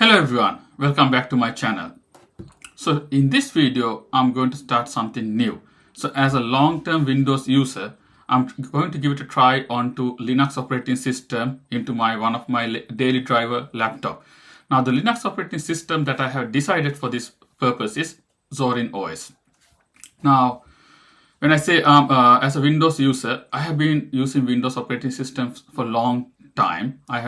Hello everyone, welcome back to my channel. So in this video, I'm going to start something new. So as a long-term Windows user, I'm going to give it a try onto Linux operating system into one of my daily driver laptop. Now the Linux operating system that I have decided for this purpose is Zorin OS. Now, when I say as a Windows user, I have been using Windows operating systems for a long time. I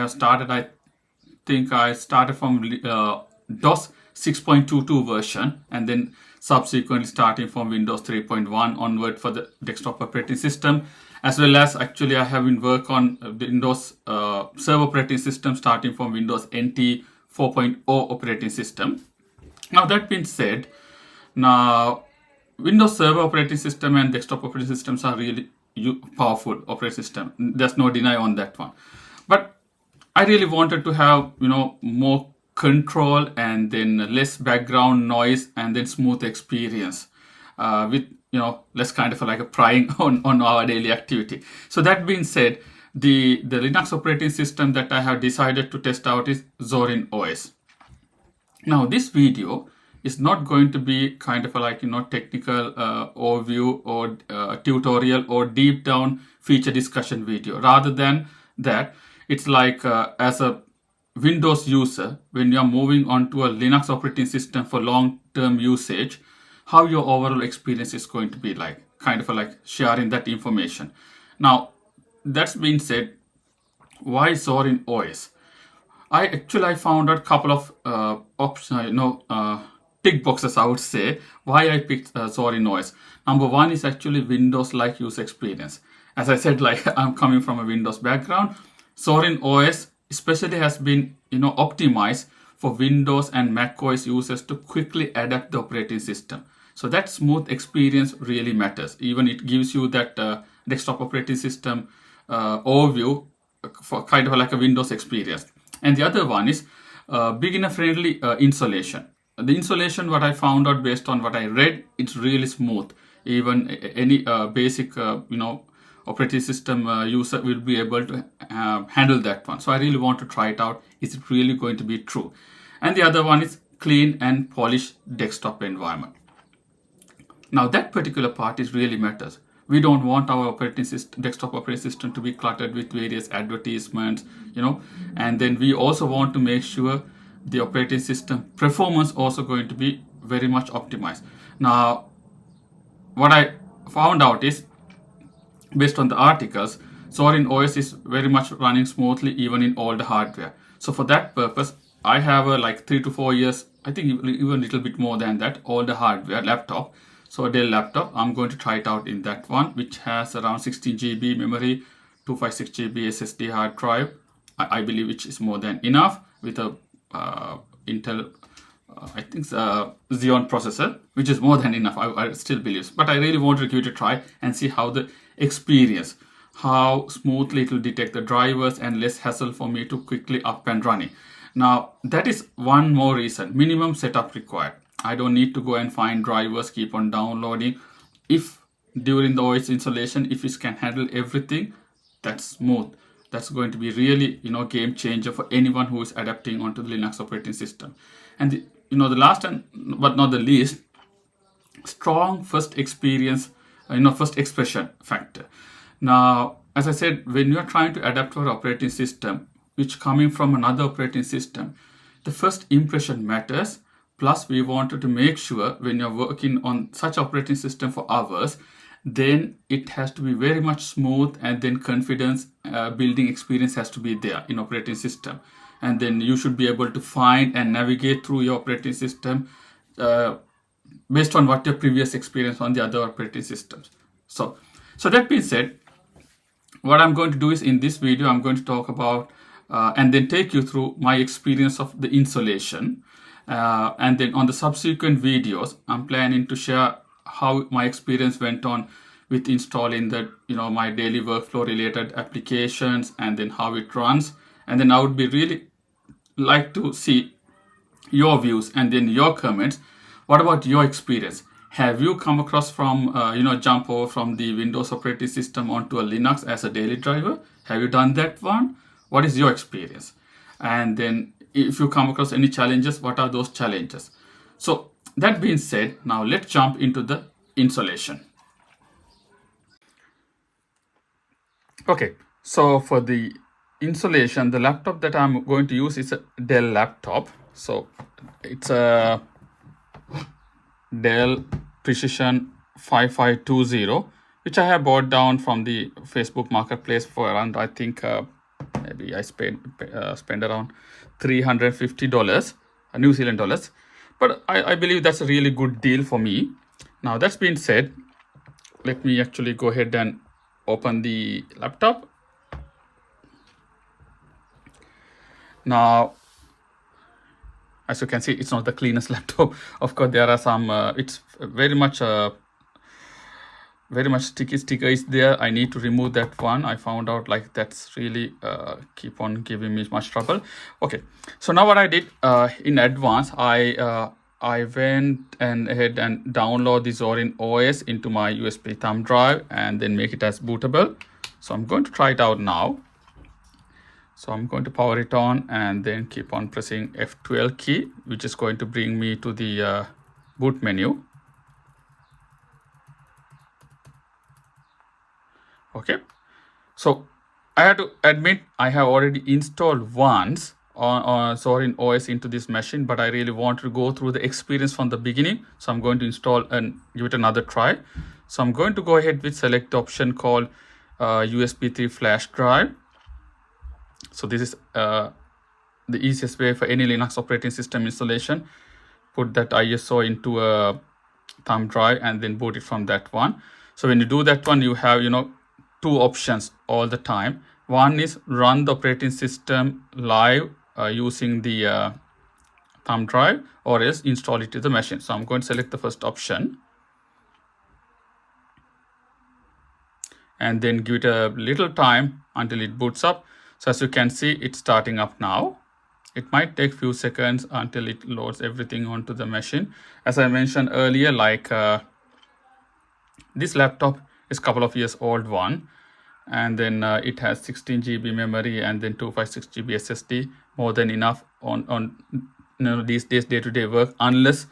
think I started from DOS 6.22 version and then subsequently starting from Windows 3.1 onward for the desktop operating system, as well as actually I have been work on Windows Server operating system starting from Windows NT 4.0 operating system. Now that being said, now Windows Server operating system and desktop operating systems are really powerful operating system. There's no deny on that one. But I really wanted to have, more control and then less background noise and then smooth experience with, less kind of like a prying on our daily activity. So that being said, the Linux operating system that I have decided to test out is Zorin OS. Now this video is not going to be kind of a technical overview or tutorial or deep down feature discussion video. Rather than that, it's like as a Windows user, when you're moving on to a Linux operating system for long-term usage, how your overall experience is going to be like, kind of like sharing that information. Now, that's being said, why Zorin OS? I found out a couple of options, tick boxes, I would say, why I picked Zorin OS. Number one is actually Windows-like user experience. As I said, like I'm coming from a Windows background. Zorin OS especially has been, optimized for Windows and Mac OS users to quickly adapt the operating system. So that smooth experience really matters. Even it gives you that desktop operating system overview for kind of like a Windows experience. And the other one is beginner-friendly installation. The installation, what I found out based on what I read, it's really smooth. Even any basic, operating system user will be able to handle that one. So I really want to try it out. Is it really going to be true? And the other one is clean and polished desktop environment. Now that particular part is really matters. We don't want our desktop operating system to be cluttered with various advertisements, and then we also want to make sure the operating system performance also going to be very much optimized. Now, what I found out is, based on the articles, Zorin OS is very much running smoothly even in older hardware. So for that purpose, I have a 3 to 4 years, I think even a little bit more than that, older hardware laptop. So a Dell laptop, I'm going to try it out in that one, which has around 16 GB memory, 256 GB SSD hard drive, I believe, which is more than enough, with a Intel, I think Xeon processor, which is more than enough, I still believe. But I really want to give it a try and see how the experience, how smoothly it will detect the drivers and less hassle for me to quickly up and running. Now, that is one more reason, minimum setup required. I don't need to go and find drivers, keep on downloading. If during the OS installation, if it can handle everything, that's smooth. That's going to be really, game changer for anyone who is adapting onto the Linux operating system. And the last and but not the least, strong first experience, first expression factor. Now, as I said, when you are trying to adapt to an operating system, which coming from another operating system, the first impression matters. Plus, we wanted to make sure when you're working on such operating system for hours, then it has to be very much smooth, and then confidence building experience has to be there in operating system. And then you should be able to find and navigate through your operating system based on what your previous experience on the other operating systems. So that being said, what I'm going to do is in this video, I'm going to talk about and then take you through my experience of the installation. And then on the subsequent videos, I'm planning to share how my experience went on with installing the, my daily workflow related applications and then how it runs. And then I would be really like to see your views and then your comments. What about your experience? Have you come across from, jump over from the Windows operating system onto a Linux as a daily driver? Have you done that one? What is your experience? And then if you come across any challenges, what are those challenges? So that being said, now let's jump into the installation. Okay, so for the installation, the laptop that I'm going to use is a Dell laptop. So it's a Dell Precision 5520, which I have bought down from the Facebook Marketplace for around, I think, maybe I spent around $350, New Zealand dollars. But I believe that's a really good deal for me. Now, that's been said, let me actually go ahead and open the laptop. Now, as you can see, it's not the cleanest laptop. Of course, there are some, it's very much sticker is there. I need to remove that one. I found out like that's really keep on giving me much trouble. Okay, so now what I did in advance, I went and ahead and download the Zorin OS into my USB thumb drive and then make it as bootable. So I'm going to try it out now. So I'm going to power it on and then keep on pressing F12 key, which is going to bring me to the boot menu. Okay, so I have to admit I have already installed once on Zorin OS into this machine, but I really want to go through the experience from the beginning. So I'm going to install and give it another try. So I'm going to go ahead with select the option called USB 3 flash drive. So this is the easiest way for any Linux operating system installation. Put that ISO into a thumb drive and then boot it from that one. So when you do that one, you have, two options all the time. One is run the operating system live using the thumb drive, or else install it to the machine. So I'm going to select the first option and then give it a little time until it boots up. So as you can see, it's starting up now. It might take few seconds until it loads everything onto the machine. As I mentioned earlier, like this laptop is a couple of years old one, and then it has 16 GB memory and then 256 GB SSD, more than enough on these days day-to-day work, unless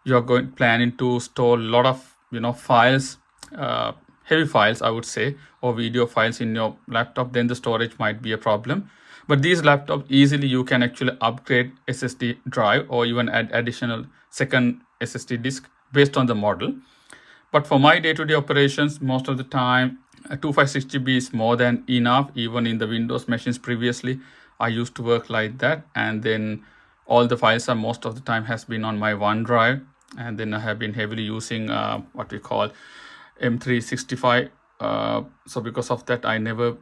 you're planning to store a lot of files, heavy files I would say, or video files in your laptop, then the storage might be a problem. But these laptops, easily you can actually upgrade SSD drive or even add additional second SSD disk based on the model. But for my day-to-day operations, most of the time 256 GB is more than enough. Even in the Windows machines previously, I used to work like that, and then all the files are most of the time has been on my OneDrive, and then I have been heavily using what we call M365. So because of that, I never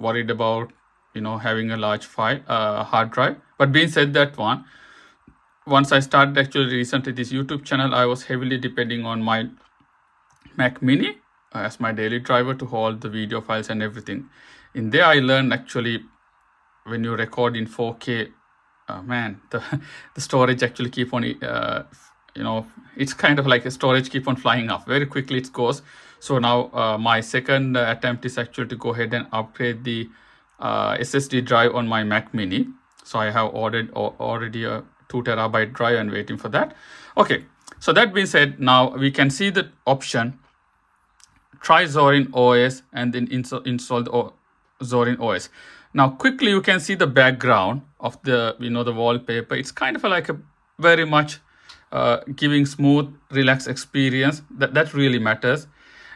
worried about having a large file hard drive. But being said that one, once I started actually recently this YouTube channel, I was heavily depending on my Mac Mini as my daily driver to hold the video files and everything. In there, I learned actually when you record in 4K, man, the storage actually keep on, it's kind of like a storage keep on flying up. Very quickly it goes. So now my second attempt is actually to go ahead and upgrade the SSD drive on my Mac Mini. So I have ordered already a 2 terabyte drive and waiting for that. Okay, so that being said, now we can see the option try Zorin OS and then install the Zorin OS. Now quickly you can see the background of the the wallpaper. It's kind of like a very much giving smooth, relaxed experience. That really matters.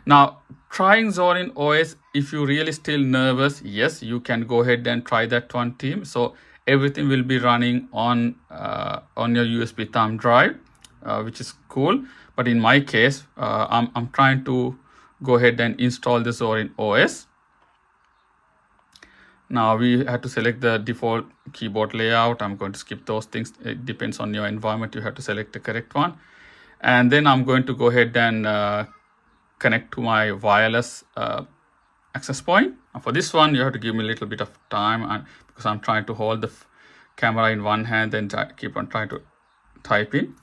Now trying Zorin OS, if you're really still nervous, yes, you can go ahead and try that one, team. So everything will be running on your USB thumb drive, which is cool. But in my case, I'm trying to go ahead and install the Zorin OS. Now we have to select the default keyboard layout. I'm going to skip those things. It depends on your environment. You have to select the correct one. And then I'm going to go ahead and connect to my wireless access point. And for this one, you have to give me a little bit of time because I'm trying to hold the camera in one hand and keep on trying to type in.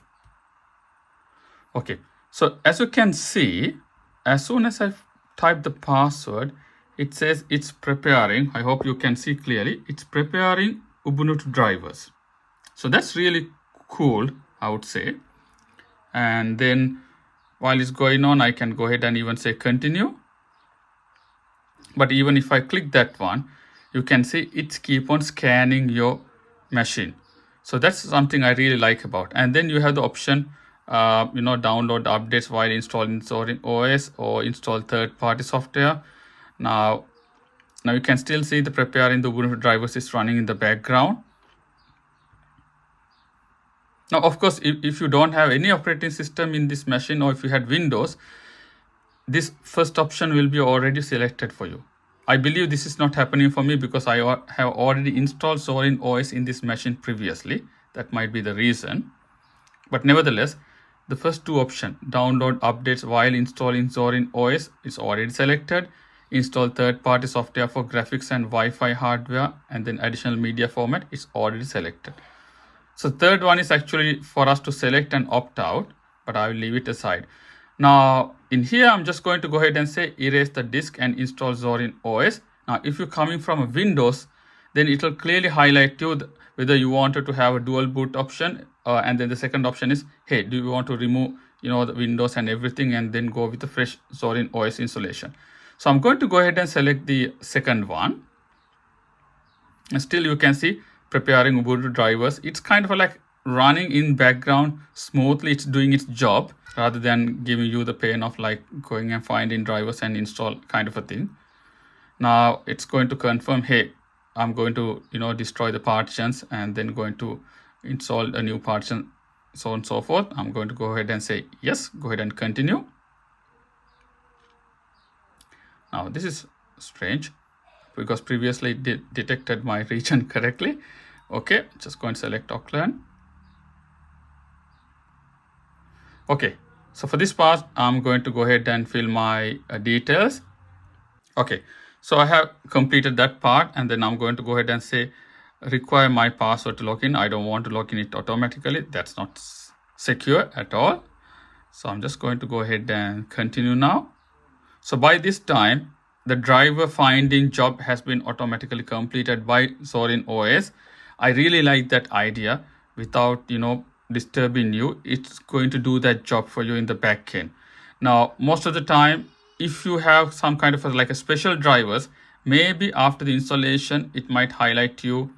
Okay, so as you can see, as soon as I type the password, it says it's preparing. I hope you can see clearly. It's preparing Ubuntu drivers. So that's really cool, I would say. And then while it's going on, I can go ahead and even say continue. But even if I click that one, you can see it's keep on scanning your machine. So that's something I really like about. And then you have the option, download updates while installing Zorin OS or install third-party software. Now you can still see the preparing the Ubuntu drivers is running in the background. Now, of course, if you don't have any operating system in this machine, or if you had Windows, this first option will be already selected for you. I believe this is not happening for me because I have already installed Zorin OS in this machine previously. That might be the reason. But nevertheless, the first two options, download updates while installing Zorin OS, is already selected. Install third-party software for graphics and Wi-Fi hardware, and then additional media format is already selected. So third one is actually for us to select and opt out, but I will leave it aside. Now in here, I'm just going to go ahead and say erase the disk and install Zorin OS. Now, if you're coming from a Windows, then it will clearly highlight you whether you wanted to have a dual boot option, and then the second option is, hey, do you want to remove the Windows and everything and then go with the fresh Zorin OS installation? So I'm going to go ahead and select the second one. And still you can see preparing Ubuntu drivers. It's kind of like running in background smoothly. It's doing its job rather than giving you the pain of like going and finding drivers and install kind of a thing. Now it's going to confirm, hey, I'm going to destroy the partitions and then going to install a new partition, so on and so forth. I'm going to go ahead and say yes, go ahead and continue. Now this is strange because previously it detected my region correctly. Okay, just go and select Auckland. Okay, so for this part, I'm going to go ahead and fill my details. Okay, so I have completed that part, and then I'm going to go ahead and say require my password to log in. I don't want to log in it automatically. That's not secure at all. So I'm just going to go ahead and continue now. So by this time, the driver finding job has been automatically completed by Zorin OS. I really like that idea. Without disturbing you, it's going to do that job for you in the back end. Now most of the time, if you have some kind of like a special drivers, maybe after the installation it might highlight you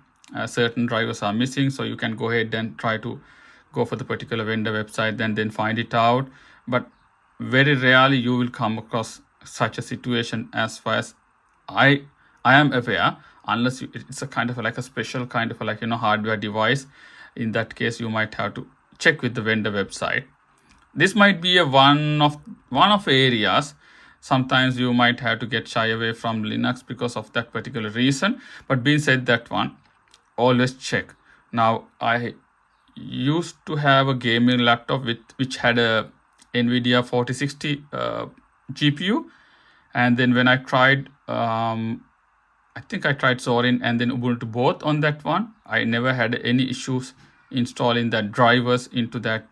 certain drivers are missing, so you can go ahead and try to go for the particular vendor website then find it out. But very rarely you will come across such a situation as far as I am aware, unless it's a kind of like a special kind of like hardware device. In that case, you might have to check with the vendor website. This might be a one of areas. Sometimes you might have to get shy away from Linux because of that particular reason. But being said that one, always check. Now I used to have a gaming laptop which had a NVIDIA 4060 GPU, and then when I tried I think I tried Zorin and then Ubuntu both on that one, I never had any issues installing that drivers into that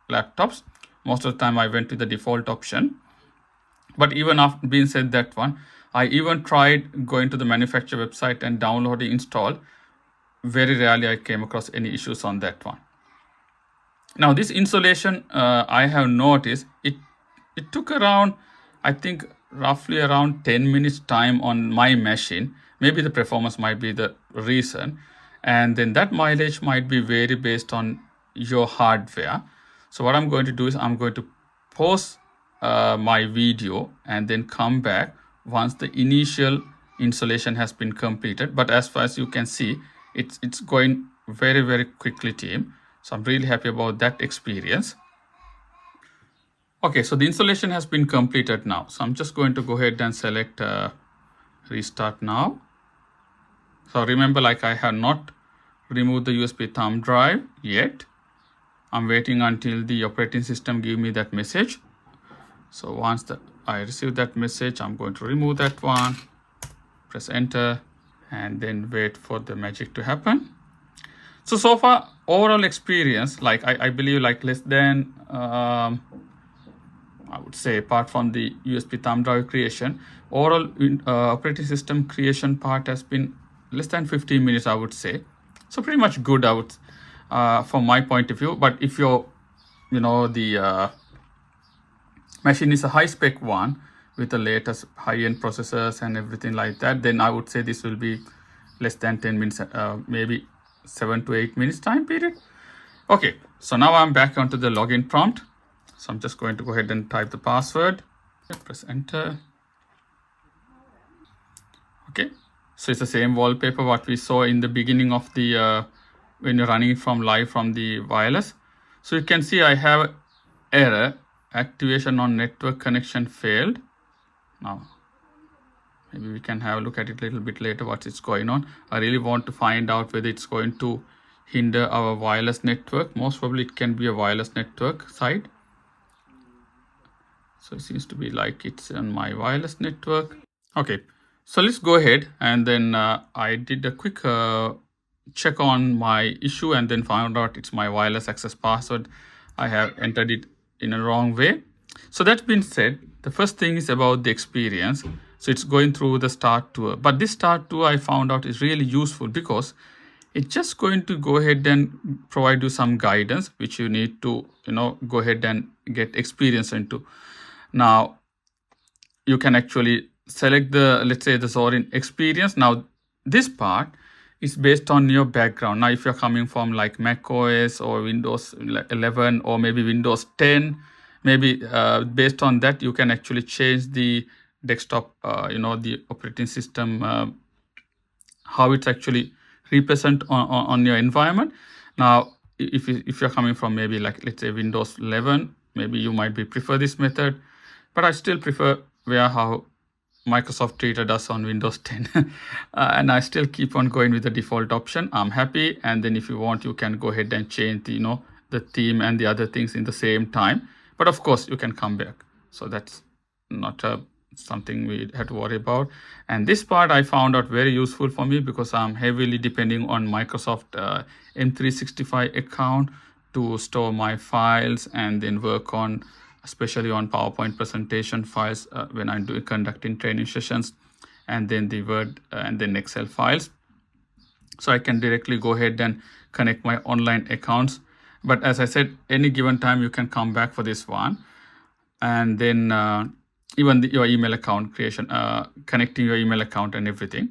laptops. Most of the time I went with the default option. But even after being said that one, I even tried going to the manufacturer website and downloading install. Very rarely I came across any issues on that one. Now this installation, I have noticed it took around, I think roughly around 10 minutes time on my machine. Maybe the performance might be the reason, and then that mileage might be vary based on your hardware. So what I'm going to do is I'm going to pause my video and then come back once the initial installation has been completed. But as far as you can see, it's going very, very quickly, team. So I'm really happy about that experience. Okay, so the installation has been completed now. So I'm just going to go ahead and select restart now. So remember, like I have not removed the USB thumb drive yet. I'm waiting until the operating system give me that message. So once I receive that message, I'm going to remove that one, press enter, and then wait for the magic to happen. So far, overall experience, like I believe like less than, I would say, apart from the USB thumb drive creation, overall operating system creation part has been less than 15 minutes, I would say. So pretty much good, from my point of view. But if you're, the machine is a high spec one with the latest high-end processors and everything like that, then I would say this will be less than 10 minutes, maybe 7 to 8 minutes time period. Okay, so now I'm back onto the login prompt. So I'm just going to go ahead and type the password. Press enter. Okay, so it's the same wallpaper what we saw in the beginning of the when you're running from live from the wireless. So you can see I have error, activation on network connection failed. Now maybe we can have a look at it a little bit later what is going on. I really want to find out whether it's going to hinder our wireless network. Most probably it can be a wireless network side. So it seems to be like it's on my wireless network. Okay, so let's go ahead, and then I did a quick check on my issue and then found out it's my wireless access password. I have entered it in a wrong way. So that being said, the first thing is about the experience. So it's going through the start tour, but this start tour I found out is really useful because it's just going to go ahead and provide you some guidance which you need to go ahead and get experience into. Now you can actually select the, let's say, the Zorin experience. Now this part is based on your background. Now if you're coming from like Mac OS or Windows 11 or maybe Windows 10, maybe based on that you can actually change the desktop, the operating system, how it's actually represent on your environment. Now if you're coming from maybe like, let's say, Windows 11, maybe you might be prefer this method, but I still prefer how Microsoft Treater does on Windows 10. And I still keep on going with the default option. I'm happy. And then if you want, you can go ahead and change the, the theme and the other things in the same time. But of course, you can come back. So that's not something we have to worry about. And this part I found out very useful for me because I'm heavily depending on Microsoft M365 account to store my files and then work on, especially on PowerPoint presentation files when I'm conducting training sessions, and then the Word and then Excel files. So I can directly go ahead and connect my online accounts. But as I said, any given time you can come back for this one. And then even your email account creation, connecting your email account and everything.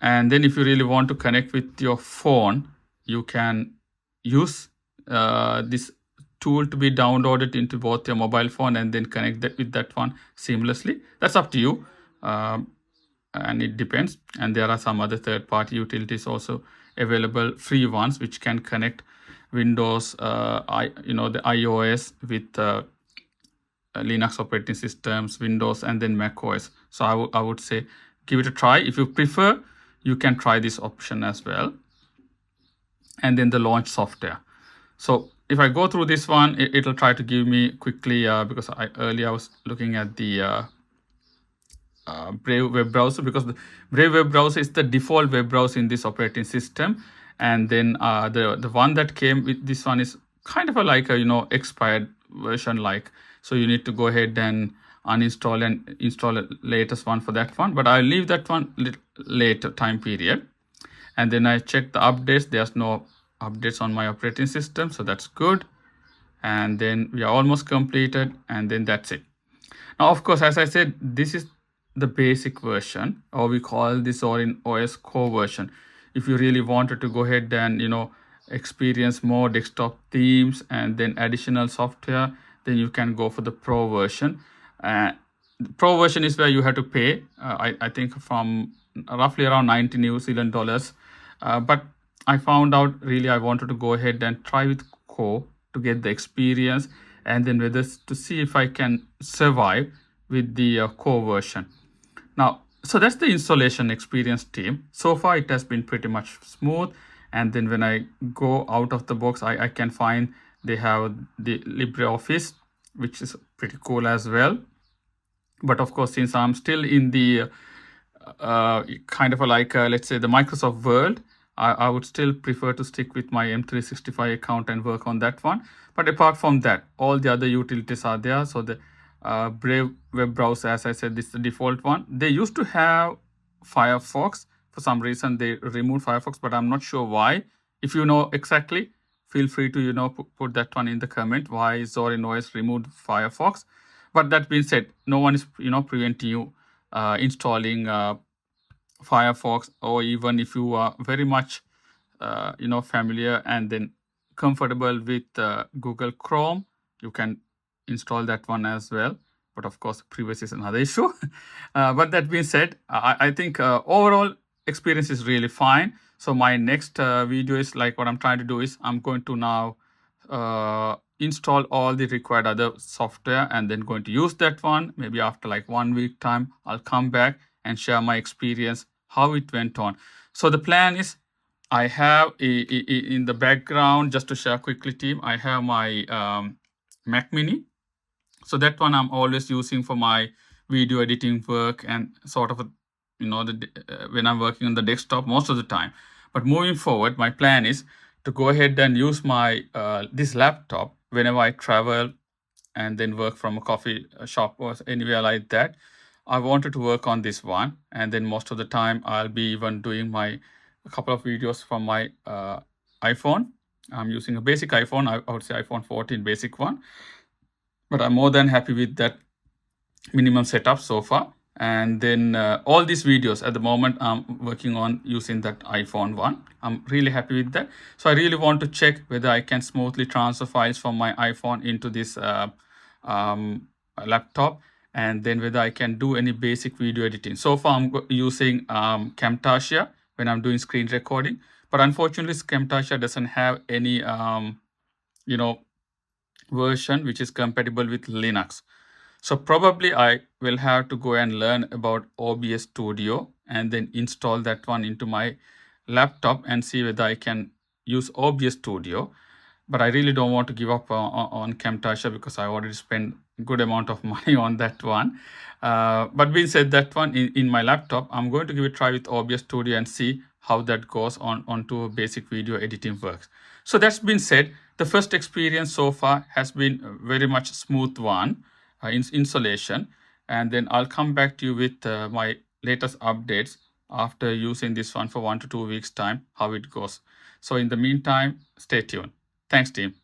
And then if you really want to connect with your phone, you can use this tool to be downloaded into both your mobile phone and then connect that with that one seamlessly. That's up to you, and it depends. And there are some other third-party utilities also available, free ones, which can connect Windows, the iOS with Linux operating systems, Windows, and then Mac OS. So I would say give it a try. If you prefer, you can try this option as well. And then the launch software. So if I go through this one, it'll try to give me quickly, because earlier I was looking at the Brave web browser, because the Brave web browser is the default web browser in this operating system. And then the one that came with this one is kind of like a expired version like. So you need to go ahead and uninstall and install the latest one for that one. But I'll leave that one later time period. And then I check the updates. There's no updates on my operating system, so that's good. And then we are almost completed, and then that's it. Now, of course, as I said, this is the basic version, or we call this Zorin OS core version. If you really wanted to go ahead and experience more desktop themes and then additional software, then you can go for the pro version. The pro version is where you have to pay, I think from roughly around 90 New Zealand dollars. But I found out really I wanted to go ahead and try with core to get the experience, and then whether to see if I can survive with the core version. Now, so that's the installation experience team. So far, it has been pretty much smooth. And then when I go out of the box, I can find they have the LibreOffice, which is pretty cool as well. But of course, since I'm still in the kind of let's say the Microsoft world, I would still prefer to stick with my M365 account and work on that one. But apart from that, all the other utilities are there. So the Brave web browser, as I said, this is the default one. They used to have Firefox. For some reason, they removed Firefox, but I'm not sure why. If you know exactly, feel free to put that one in the comment why Zorin OS removed Firefox. But that being said, no one is preventing you installing Firefox, or even if you are very much familiar and then comfortable with Google Chrome, you can install that one as well. But of course, privacy is another issue. But that being said, I think overall experience is really fine. So my next video is like what I'm trying to do is I'm going to now install all the required other software and then going to use that one. Maybe after like 1 week time, I'll come back and share my experience, how it went on. So the plan is I have in the background, just to share quickly, team, I have my Mac Mini. So that one I'm always using for my video editing work and sort of, when I'm working on the desktop most of the time. But moving forward, my plan is to go ahead and use my this laptop whenever I travel and then work from a coffee shop or anywhere like that. I wanted to work on this one, and then most of the time I'll be even doing a couple of videos from my iPhone. I'm using a basic iPhone. I would say iPhone 14 basic one, but I'm more than happy with that minimum setup so far. And then all these videos at the moment I'm working on using that iPhone one. I'm really happy with that. So I really want to check whether I can smoothly transfer files from my iPhone into this laptop, and then whether I can do any basic video editing. So far I'm using Camtasia when I'm doing screen recording, but unfortunately Camtasia doesn't have any version which is compatible with Linux. So probably I will have to go and learn about OBS Studio and then install that one into my laptop and see whether I can use OBS Studio. But I really don't want to give up on Camtasia because I already spent a good amount of money on that one. But being said, that one in my laptop, I'm going to give it a try with OBS Studio and see how that goes onto a basic video editing works. So that's been said, the first experience so far has been a very much smooth one. Installation, and then I'll come back to you with my latest updates after using this one for 1 to 2 weeks time, how it goes. So in the meantime, stay tuned. Thanks, team.